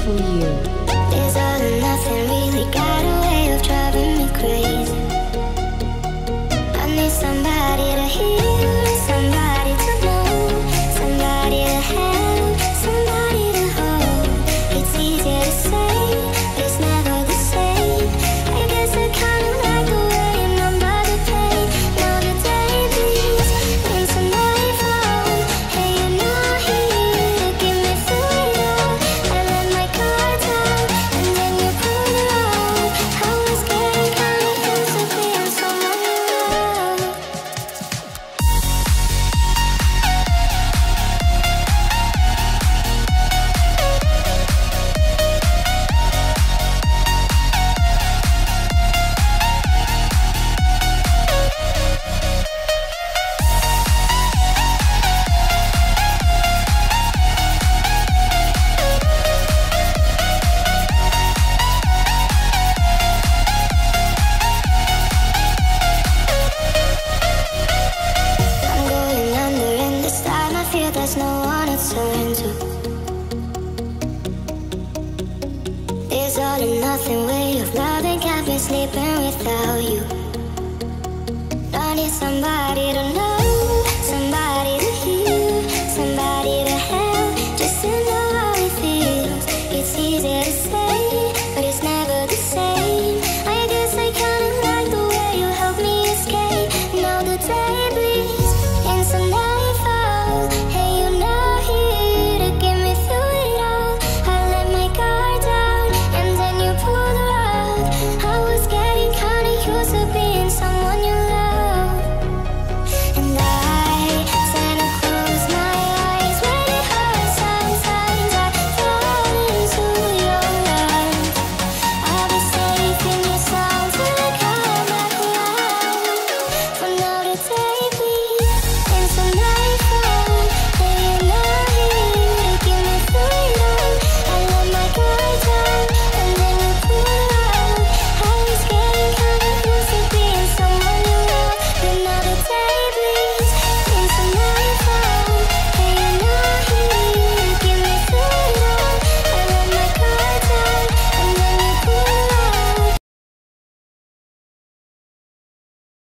for you. There's all or nothing, really got a way of driving me crazy. I need somebody to hear, somebody to know, somebody to have, somebody to hold. It's easier to say, but it's never the same. I guess I kinda like the way you number the pain. Know the day bleeds into nightfall. Hey, you're not here to get me through it all. I let my guard down, and then you pulled it off. I was getting kinda used to being someone you love. I'm going under, and this time I feel there's no one to turn to. There's all or nothing way of loving, can't be sleeping without you. I need somebody to know.